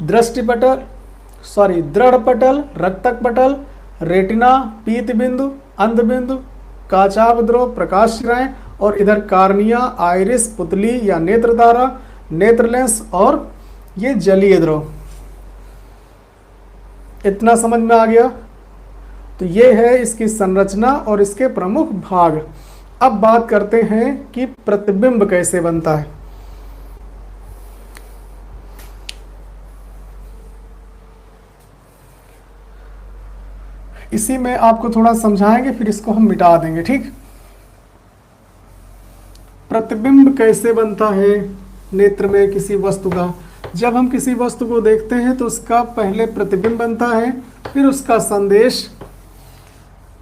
दृष्टिपटल, दृढ़ पटल, रक्तक पटल, रेटिना, पीत बिंदु, अंध बिंदु, काचाभद्रों, प्रकाश शिराएं, और इधर कार्निया, आइरिस, पुतली या नेत्रधारा, नेत्र लेंस और ये जलीय द्रव। इतना समझ में आ गया? तो ये है इसकी संरचना और इसके प्रमुख भाग। अब बात करते हैं कि प्रतिबिंब कैसे बनता है। इसी में आपको थोड़ा समझाएंगे, फिर इसको हम मिटा देंगे, ठीक। प्रतिबिंब कैसे बनता है नेत्र में किसी वस्तु का? जब हम किसी वस्तु को देखते हैं तो उसका पहले प्रतिबिंब बनता है, फिर उसका संदेश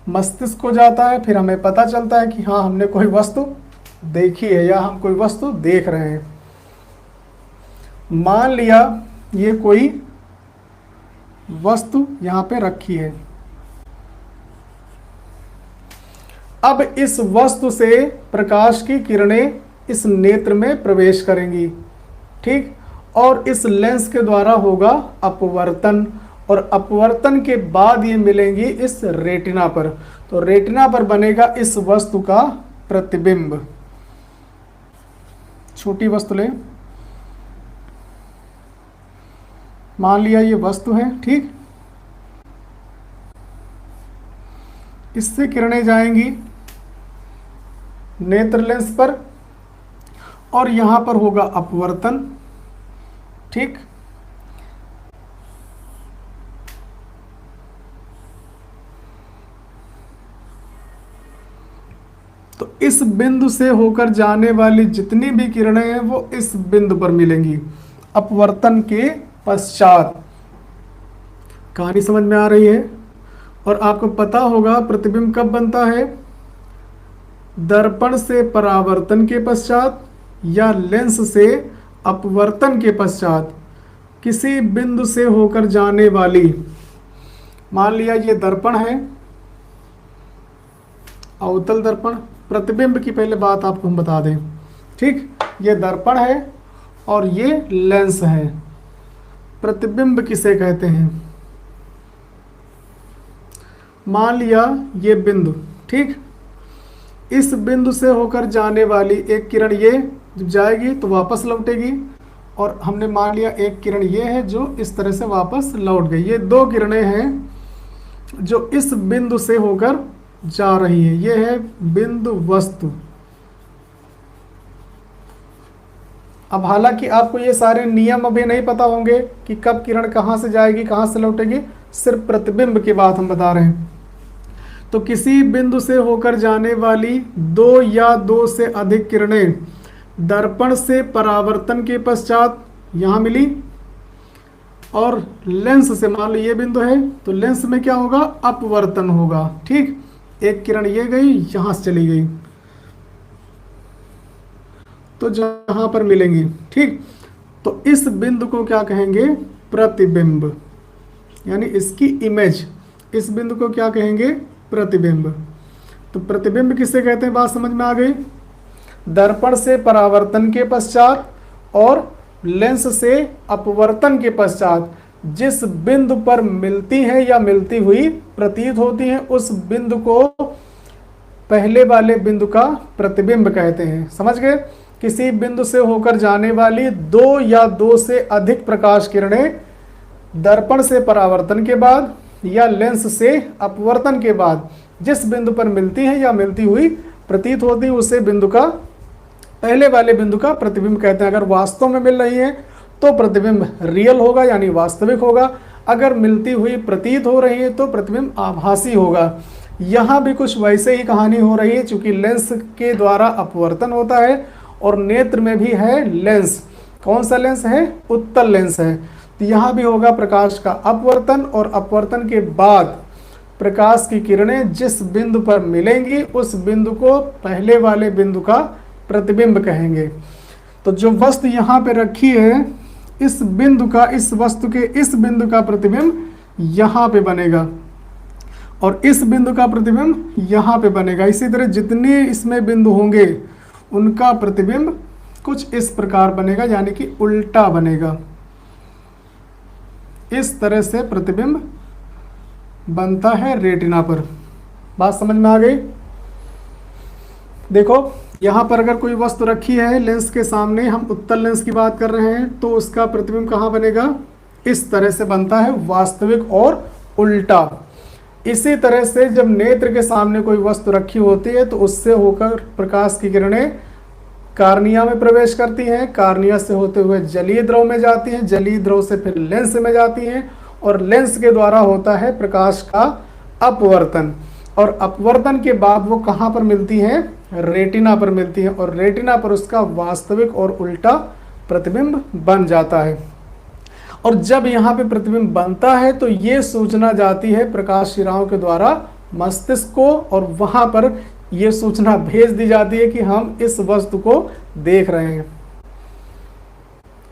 मस्तिष्क को जाता है, फिर हमें पता चलता है कि हाँ हमने कोई वस्तु देखी है या हम कोई वस्तु देख रहे हैं। मान लिया ये कोई वस्तु यहाँ पे रखी है। अब इस वस्तु से प्रकाश की किरणें इस नेत्र में प्रवेश करेंगी, ठीक, और इस लेंस के द्वारा होगा अपवर्तन, और अपवर्तन के बाद ये मिलेंगी इस रेटिना पर। तो रेटिना पर बनेगा इस वस्तु का प्रतिबिंब। छोटी वस्तु ले, मान लिया ये वस्तु है, ठीक, इससे किरणें जाएंगी नेत्र लेंस पर और यहां पर होगा अपवर्तन, ठीक। तो इस बिंदु से होकर जाने वाली जितनी भी किरणें हैं वो इस बिंदु पर मिलेंगी अपवर्तन के पश्चात। कहानी समझ में आ रही है? और आपको पता होगा प्रतिबिंब कब बनता है? दर्पण से परावर्तन के पश्चात या लेंस से अपवर्तन के पश्चात किसी बिंदु से होकर जाने वाली, मान लिया ये दर्पण है, अवतल दर्पण। प्रतिबिंब की पहले बात आपको हम बता दें, ठीक, ये दर्पण है और ये लेंस है। प्रतिबिंब किसे कहते हैं? मान लिया ये बिंदु, ठीक, इस बिंदु से होकर जाने वाली एक किरण ये जब जाएगी तो वापस लौटेगी, और हमने मान लिया एक किरण ये है जो इस तरह से वापस लौट गई। ये दो किरणें हैं जो इस बिंदु से होकर जा रही है। ये है बिंदु वस्तु। अब हालांकि आपको ये सारे नियम अभी नहीं पता होंगे कि कब किरण कहाँ से जाएगी कहाँ से लौटेगी, सिर्फ प्रतिबिंब की बात हम बता रहे हैं। तो किसी बिंदु से होकर जाने वाली दो या दो से अधिक किरणें दर्पण से परावर्तन के पश्चात यहाँ मिली, और लेंस से, मान लो ये बिंदु है तो लेंस में क्या होगा? अपवर्तन होगा, ठीक। एक किरण ये गई, यहाँ से चली गई, तो जहां पर मिलेंगी, ठीक। तो इस बिंदु को क्या कहेंगे? प्रतिबिंब, यानी इसकी इमेज। इस बिंदु को क्या कहेंगे? प्रतिबिंब। तो प्रतिबिंब किसे कहते हैं? बात समझ में आ गई? दर्पण से परावर्तन के पश्चात और लेंस से अपवर्तन के पश्चात जिस बिंदु पर मिलती है या मिलती हुई प्रतीत होती है, उस बिंदु को पहले वाले बिंदु का प्रतिबिंब कहते हैं। समझ गए? किसी बिंदु से होकर जाने वाली दो या दो से अधिक प्रकाश किरणें दर्पण से परावर्तन के बाद या लेंस से अपवर्तन के बाद जिस बिंदु पर मिलती है या मिलती हुई प्रतीत होती है, उसे बिंदु का, पहले वाले बिंदु का प्रतिबिंब कहते हैं। अगर वास्तव में मिल रही है तो प्रतिबिंब रियल होगा, यानी वास्तविक होगा। अगर मिलती हुई प्रतीत हो रही है तो प्रतिबिंब आभासी होगा। यहाँ भी कुछ वैसे ही कहानी हो रही है, चूंकि लेंस के द्वारा अपवर्तन होता है और नेत्र में भी है लेंस। कौन सा लेंस है? उत्तल लेंस है। तो यहाँ भी होगा प्रकाश का अपवर्तन, और अपवर्तन के बाद प्रकाश की किरणें जिस बिंदु पर मिलेंगी उस बिंदु को पहले वाले बिंदु का प्रतिबिंब कहेंगे। तो जो वस्तु यहाँ पे रखी है, इस बिंदु का, इस वस्तु के इस बिंदु का प्रतिबिंब यहाँ पे बनेगा और इस बिंदु का प्रतिबिंब यहाँ पे बनेगा। इसी तरह जितने इसमें बिंदु होंगे उनका प्रतिबिंब कुछ इस प्रकार बनेगा, यानी कि उल्टा बनेगा। इस तरह से प्रतिबिंब बनता है रेटिना पर। बात समझ में आ गई? देखो यहाँ पर अगर कोई वस्तु रखी है लेंस के सामने, हम उत्तल लेंस की बात कर रहे हैं, तो उसका प्रतिबिंब कहाँ बनेगा? इस तरह से बनता है, वास्तविक और उल्टा। इसी तरह से जब नेत्र के सामने कोई वस्तु रखी होती है तो उससे होकर प्रकाश की किरणें कार्निया में प्रवेश करती हैं, कार्निया से होते हुए जलीय द्रव में जाती हैं, जलीय द्रव से फिर लेंस में जाती हैं, और लेंस के द्वारा होता है प्रकाश का अपवर्तन, और अपवर्तन के बाद वो कहाँ पर मिलती हैं? रेटिना पर मिलती हैं, और रेटिना पर उसका वास्तविक और उल्टा प्रतिबिंब बन जाता है। और जब यहाँ पे प्रतिबिंब बनता है तो ये सूचना जाती है प्रकाश शिराओं के द्वारा मस्तिष्क को, और वहाँ पर ये सूचना भेज दी जाती है कि हम इस वस्तु को देख रहे हैं।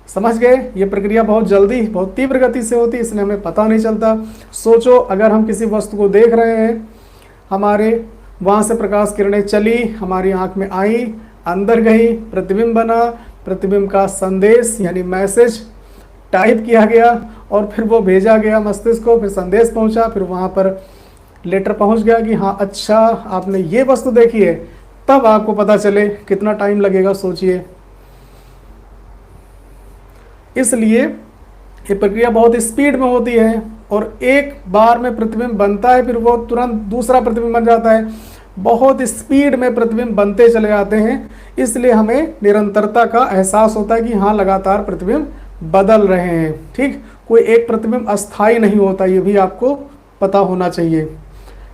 समझ गए? ये प्रक्रिया बहुत जल्दी, बहुत तीव्र गति से होती है, इसलिए हमें पता नहीं चलता। सोचो अगर हम किसी वस्तु को देख रहे हैं, हमारे वहाँ से प्रकाश किरणें चली, हमारी आँख में आई, अंदर गई, प्रतिबिंब बना, प्रतिबिंब का संदेश यानी मैसेज टाइप किया गया, और फिर वो भेजा गया मस्तिष्क को, फिर संदेश पहुंचा, फिर वहाँ पर लेटर पहुंच गया कि हाँ अच्छा आपने ये वस्तु देखी है, तब आपको पता चले। कितना टाइम लगेगा सोचिए। इसलिए ये प्रक्रिया बहुत स्पीड में होती है, और एक बार में प्रतिबिंब बनता है, फिर वो तुरंत दूसरा प्रतिबिंब बन जाता है। बहुत स्पीड में प्रतिबिंब बनते चले जाते हैं, इसलिए हमें निरंतरता का एहसास होता है कि हाँ लगातार प्रतिबिंब बदल रहे हैं। ठीक, कोई एक प्रतिबिंब अस्थायी नहीं होता, ये भी आपको पता होना चाहिए।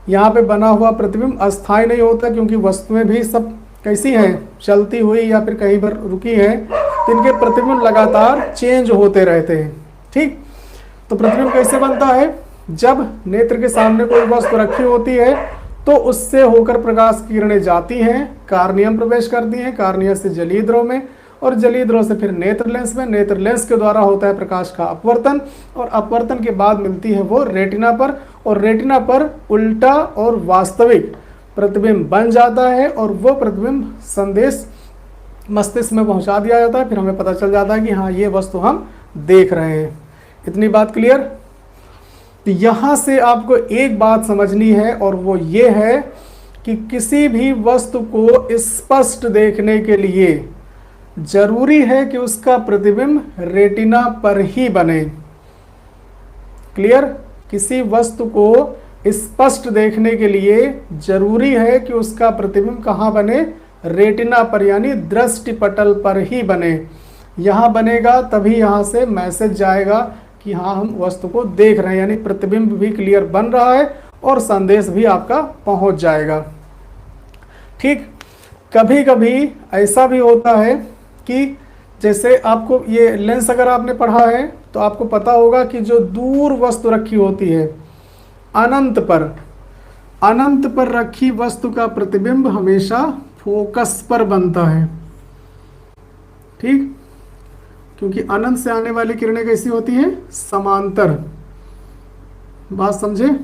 यहाँ पे बना हुआ प्रतिबिंब अस्थायी नहीं होता, क्योंकि वस्तुएं भी सब कैसी हैं? चलती हुई या फिर कहीं पर रुकी हैं, तो इनके प्रतिबिंब लगातार चेंज होते रहते हैं। ठीक, तो प्रतिबिंब कैसे बनता है? जब नेत्र के सामने कोई वस्तु रखी होती है तो उससे होकर प्रकाश की किरणें जाती हैं, कार्निया में प्रवेश करती हैं, कार्निया से जलीय द्रव में, और जलीय द्रव से फिर नेत्र लेंस में, नेत्र लेंस के द्वारा होता है प्रकाश का अपवर्तन, और अपवर्तन के बाद मिलती है वो रेटिना पर, और रेटिना पर उल्टा और वास्तविक प्रतिबिंब बन जाता है, और वो प्रतिबिंब संदेश मस्तिष्क में पहुंचा दिया जाता है। फिर हमें पता चल जाता है कि हाँ ये वस्तु हम देख रहे हैं। इतनी बात क्लियर? तो यहाँ से आपको एक बात समझनी है, और वो ये है कि किसी भी वस्तु को स्पष्ट देखने के लिए जरूरी है कि उसका प्रतिबिंब रेटिना पर ही बने। क्लियर? किसी वस्तु को स्पष्ट देखने के लिए जरूरी है कि उसका प्रतिबिंब कहाँ बने? रेटिना पर, यानी दृष्टि पटल पर ही बने। यहाँ बनेगा तभी यहाँ से मैसेज जाएगा कि हाँ हम वस्तु को देख रहे हैं, यानी प्रतिबिंब भी क्लियर बन रहा है और संदेश भी आपका पहुँच जाएगा। ठीक, कभी कभी ऐसा भी होता है कि जैसे आपको ये लेंस अगर आपने पढ़ा है तो आपको पता होगा कि जो दूर वस्तु रखी होती है अनंत पर रखी वस्तु का प्रतिबिंब हमेशा फोकस पर बनता है। ठीक, क्योंकि अनंत से आने वाली किरणें कैसी होती हैं? समांतर। बात समझे?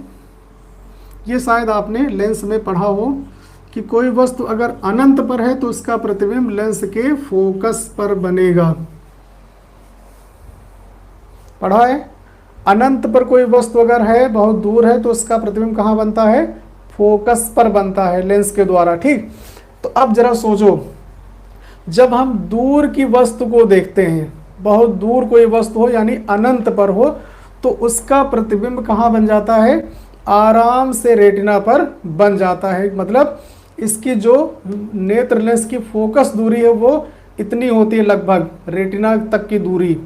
ये शायद आपने लेंस में पढ़ा हो कि कोई वस्तु अगर अनंत पर है तो उसका प्रतिबिंब लेंस के फोकस पर बनेगा। पढ़ा है? अनंत पर कोई वस्तु अगर है, बहुत दूर है, तो उसका प्रतिबिंब कहाँ बनता है? फोकस पर बनता है, लेंस के द्वारा। ठीक, तो अब जरा सोचो, जब हम दूर की वस्तु को देखते हैं, बहुत दूर कोई वस्तु हो यानी अनंत पर हो, तो उसका प्रतिबिंब कहाँ बन जाता है? आराम से रेटिना पर बन जाता है। मतलब इसकी जो नेत्र लेंस की फोकस दूरी है वो इतनी होती है, लगभग रेटिना तक की दूरी,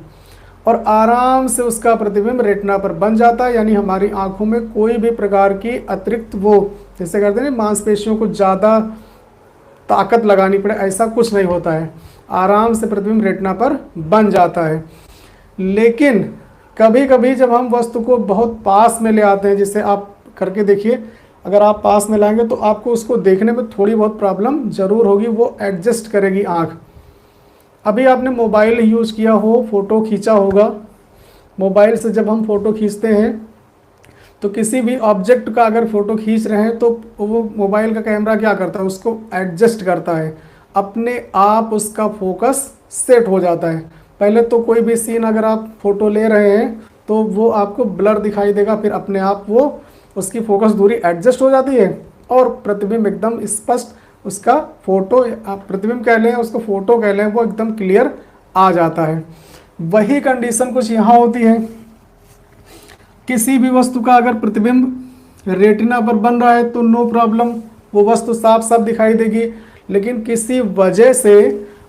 और आराम से उसका प्रतिबिंब रेटिना पर बन जाता है। यानी हमारी आंखों में कोई भी प्रकार की अतिरिक्त वो जैसे कहते हैं मांसपेशियों को ज़्यादा ताकत लगानी पड़े, ऐसा कुछ नहीं होता है, आराम से प्रतिबिंब रेटिना पर बन जाता है। लेकिन कभी कभी जब हम वस्तु को बहुत पास में ले आते हैं, जिसे आप करके देखिए, अगर आप पास में लाएंगे तो आपको उसको देखने में थोड़ी बहुत प्रॉब्लम ज़रूर होगी, वो एडजस्ट करेगी आँख। अभी आपने मोबाइल यूज़ किया हो, फ़ोटो खींचा होगा, मोबाइल से जब हम फ़ोटो खींचते हैं तो किसी भी ऑब्जेक्ट का अगर फ़ोटो खींच रहे हैं तो वो मोबाइल का कैमरा क्या करता है? उसको एडजस्ट करता है, अपने आप उसका फोकस सेट हो जाता है। पहले तो कोई भी सीन अगर आप फ़ोटो ले रहे हैं तो वो आपको ब्लर दिखाई देगा, फिर अपने आप वो उसकी फोकस दूरी एडजस्ट हो जाती है और प्रतिबिंब एकदम स्पष्ट, उसका फोटो, आप प्रतिबिंब कह लें उसको फोटो कह लें, वो एकदम क्लियर आ जाता है। वही कंडीशन कुछ यहाँ होती है, किसी भी वस्तु का अगर प्रतिबिंब रेटिना पर बन रहा है तो नो प्रॉब्लम, वो वस्तु साफ साफ दिखाई देगी। लेकिन किसी वजह से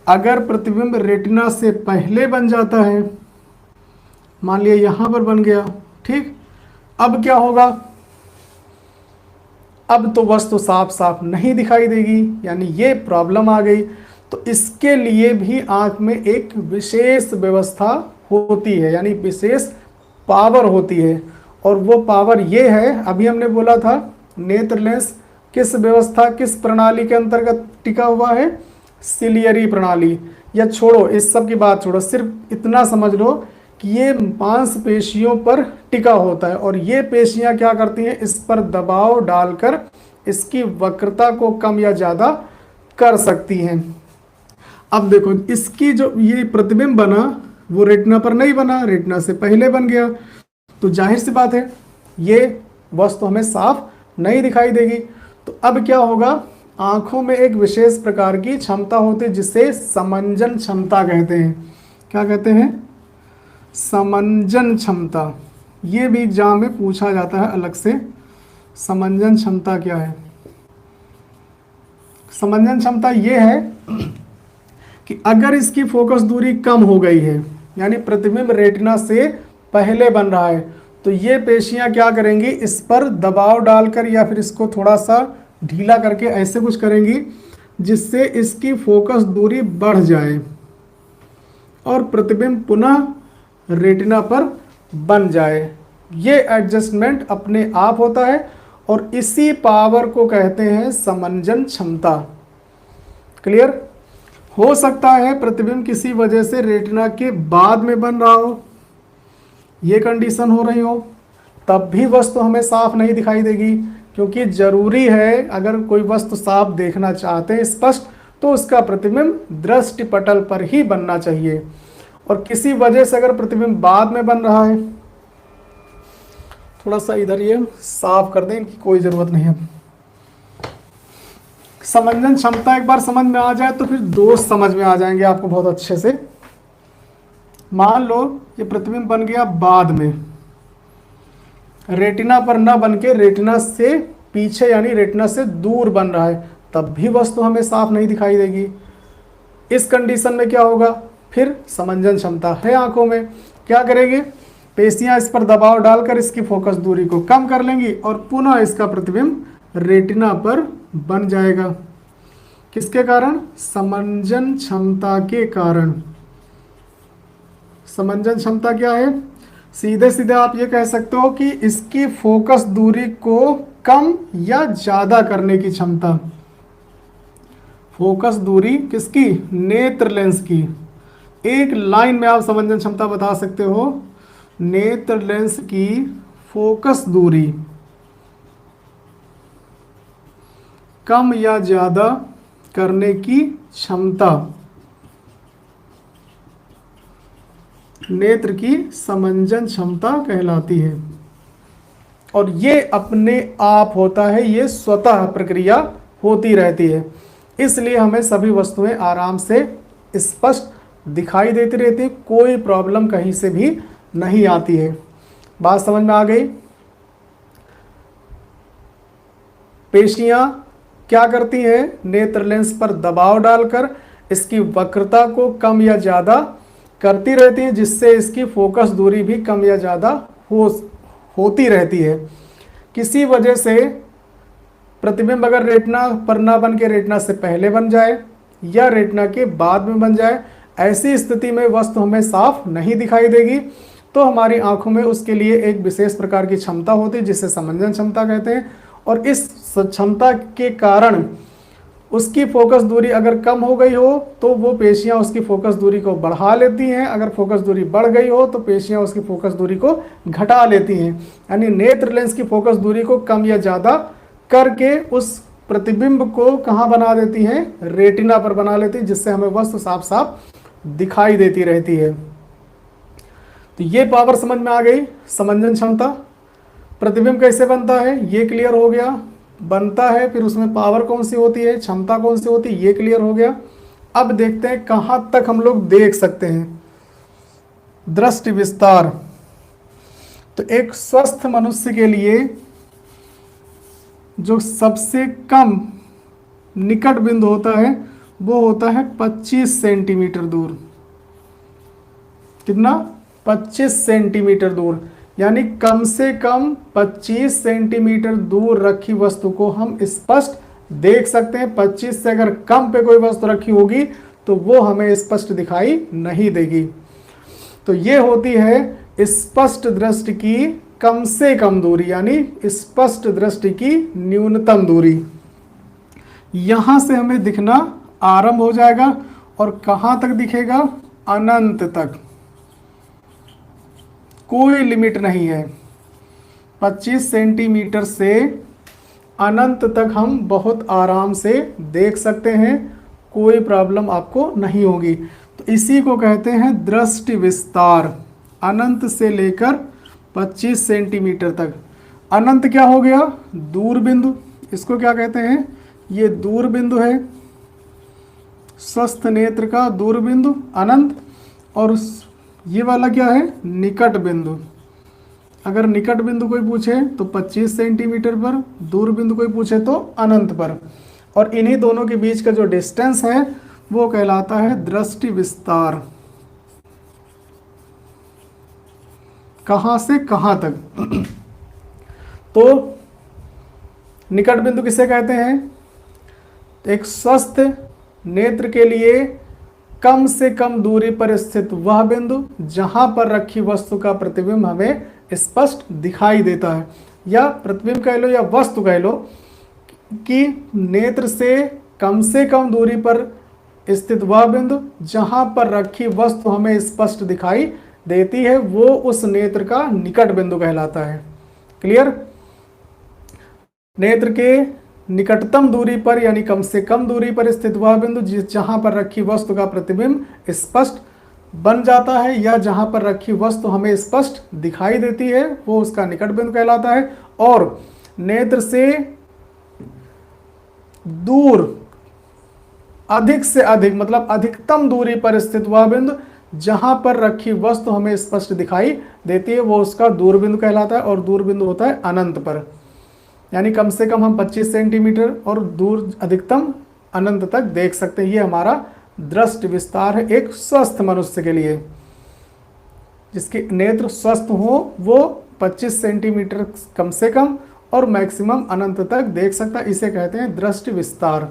अगर प्रतिबिंब रेटिना से पहले बन जाता है, मान लिया यहाँ पर बन गया, ठीक, अब क्या होगा, अब तो वस्तु साफ साफ नहीं दिखाई देगी, यानी ये प्रॉब्लम आ गई। तो इसके लिए भी आंख में एक विशेष व्यवस्था होती है, यानी विशेष पावर होती है, और वो पावर ये है, अभी हमने बोला था नेत्र लेंस किस व्यवस्था, किस प्रणाली के अंतर्गत टिका हुआ है, सिलियरी प्रणाली। या छोड़ो, इस सब की बात छोड़ो, सिर्फ इतना समझ लो कि ये मांसपेशियों पर टिका होता है और ये पेशियां क्या करती हैं, इस पर दबाव डालकर इसकी वक्रता को कम या ज़्यादा कर सकती हैं। अब देखो, इसकी जो ये प्रतिबिंब बना वो रेटिना पर नहीं बना, रेटिना से पहले बन गया, तो जाहिर सी बात है ये वस्तु हमें साफ नहीं दिखाई देगी। तो अब क्या होगा, आंखों में एक विशेष प्रकार की क्षमता होती है जिसे समंजन क्षमता कहते हैं। क्या कहते हैं, समंजन क्षमता। ये भी एग्जाम में पूछा जाता है अलग से, समंजन क्षमता क्या है। समंजन क्षमता ये है कि अगर इसकी फोकस दूरी कम हो गई है, यानी प्रतिबिंब रेटिना से पहले बन रहा है, तो ये पेशियां क्या करेंगी, इस पर दबाव डालकर या फिर इसको थोड़ा सा ढीला करके ऐसे कुछ करेंगी जिससे इसकी फोकस दूरी बढ़ जाए और प्रतिबिंब पुनः रेटिना पर बन जाए। ये एडजस्टमेंट अपने आप होता है और इसी पावर को कहते हैं समंजन क्षमता। क्लियर। हो सकता है प्रतिबिंब किसी वजह से रेटिना के बाद में बन रहा हो, ये कंडीशन हो रही हो, तब भी वस्तु हमें साफ नहीं दिखाई देगी, क्योंकि जरूरी है अगर कोई वस्तु साफ देखना चाहते हैं स्पष्ट, तो उसका प्रतिबिंब दृष्टि पटल पर ही बनना चाहिए। और किसी वजह से अगर प्रतिबिंब बाद में बन रहा है, थोड़ा सा इधर ये साफ कर दें, इनकी कोई ज़रूरत नहीं है। समंजन क्षमता एक बार समझ में आ जाए तो फिर दोष समझ में आ जाएंगे आपको बहुत अच्छे से। मान लो ये प्रतिबिंब बन गया बाद में, रेटिना पर ना बन के रेटिना से पीछे यानी रेटिना से दूर बन रहा है, तब भी वस्तु हमें साफ नहीं दिखाई देगी। इस कंडीशन में क्या होगा, फिर समंजन क्षमता है आंखों में, क्या करेगी, पेशियां इस पर दबाव डालकर इसकी फोकस दूरी को कम कर लेंगी और पुनः इसका प्रतिबिंब रेटिना पर बन जाएगा। किसके कारण, समंजन क्षमता के कारण। समंजन क्षमता क्या है, सीधे सीधे आप ये कह सकते हो कि इसकी फोकस दूरी को कम या ज्यादा करने की क्षमता। फोकस दूरी किसकी, नेत्र लेंस की। एक लाइन में आप समंजन क्षमता बता सकते हो, नेत्र लेंस की फोकस दूरी कम या ज्यादा करने की क्षमता नेत्र की समंजन क्षमता कहलाती है। और ये अपने आप होता है, ये स्वतः प्रक्रिया होती रहती है, इसलिए हमें सभी वस्तुएं आराम से स्पष्ट दिखाई देती रहती है, कोई प्रॉब्लम कहीं से भी नहीं आती है। बात समझ में आ गई। पेशियां क्या करती हैं, नेत्र लेंस पर दबाव डालकर इसकी वक्रता को कम या ज़्यादा करती रहती हैं, जिससे इसकी फोकस दूरी भी कम या ज़्यादा होती रहती है। किसी वजह से प्रतिबिंब अगर रेटिना पर ना बन के रेटिना से पहले बन जाए या रेटिना के बाद में बन जाए, ऐसी स्थिति में वस्तु हमें साफ नहीं दिखाई देगी, तो हमारी आंखों में उसके लिए एक विशेष प्रकार की क्षमता होती है जिसे समंजन क्षमता कहते हैं। और इस क्षमता के कारण उसकी फोकस दूरी अगर कम हो गई हो तो वो पेशियां उसकी फोकस दूरी को बढ़ा लेती हैं, अगर फोकस दूरी बढ़ गई हो तो पेशियां उसकी फोकस दूरी को घटा लेती हैं। यानी नेत्र लेंस की फोकस दूरी को कम या ज़्यादा करके उस प्रतिबिंब को कहाँ बना देती हैं, रेटिना पर बना लेती है, जिससे हमें वस्तु साफ साफ दिखाई देती रहती है। तो ये पावर समझ में आ गई, समंजन क्षमता। प्रतिबिंब कैसे बनता है ये क्लियर हो गया, बनता है फिर उसमें पावर कौन सी होती है, क्षमता कौन सी होती है ये क्लियर हो गया। अब देखते हैं कहाँ तक हम लोग देख सकते हैं। दृष्टि विस्तार। तो एक स्वस्थ मनुष्य के लिए जो सबसे कम निकट बिंदु होता है वो होता है 25 सेंटीमीटर दूर। कितना? 25 सेंटीमीटर दूर, यानी कम से कम 25 सेंटीमीटर दूर रखी वस्तु को हम स्पष्ट देख सकते हैं। 25 से अगर कम पे कोई वस्तु रखी होगी तो वो हमें स्पष्ट दिखाई नहीं देगी। तो ये होती है स्पष्ट दृष्टि की कम से कम दूरी, यानी स्पष्ट दृष्टि की न्यूनतम दूरी। यहां से हमें दिखना आरंभ हो जाएगा और कहां तक दिखेगा? अनंत तक, कोई लिमिट नहीं है। 25 सेंटीमीटर से अनंत तक हम बहुत आराम से देख सकते हैं, कोई प्रॉब्लम आपको नहीं होगी। तो इसी को कहते हैं दृष्टि विस्तार। अनंत से लेकर 25 सेंटीमीटर तक। अनंत क्या हो गया? दूर बिंदु। इसको क्या कहते हैं? ये दूर बिंदु है, स्वस्थ नेत्र का दूर बिंदु अनंत। और ये वाला क्या है? निकट बिंदु। अगर निकट बिंदु कोई पूछे तो 25 सेंटीमीटर पर, दूर बिंदु कोई पूछे तो अनंत पर। और इन्हीं दोनों के बीच का जो डिस्टेंस है वो कहलाता है दृष्टि विस्तार। कहां से कहां तक? तो निकट बिंदु किसे कहते हैं? एक स्वस्थ नेत्र के लिए कम से कम दूरी पर स्थित वह बिंदु जहां पर रखी वस्तु का प्रतिबिंब हमें स्पष्ट दिखाई देता है, या प्रतिबिंब कह लो या वस्तु कह लो, कि नेत्र से कम दूरी पर स्थित वह बिंदु जहां पर रखी वस्तु हमें स्पष्ट दिखाई देती है वो उस नेत्र का निकट बिंदु कहलाता है। क्लियर? नेत्र के निकटतम दूरी पर यानी कम से कम दूरी पर स्थित वह बिंदु जहां पर रखी वस्तु का प्रतिबिंब स्पष्ट बन जाता है या जहां पर रखी वस्तु हमें स्पष्ट दिखाई देती है वो उसका निकट बिंदु कहलाता है। और नेत्र से दूर अधिक से अधिक मतलब अधिकतम दूरी पर स्थित वह बिंदु जहां पर रखी वस्तु हमें स्पष्ट दिखाई देती है वो उसका दूर बिंदु कहलाता है। और दूर बिंदु होता है अनंत पर, यानी कम से कम हम 25 सेंटीमीटर और दूर अधिकतम अनंत तक देख सकते हैं। ये हमारा दृष्टि विस्तार है एक स्वस्थ मनुष्य के लिए। जिसके नेत्र स्वस्थ हो वो 25 सेंटीमीटर कम से कम और मैक्सिमम अनंत तक देख सकता है। इसे कहते हैं दृष्टि विस्तार।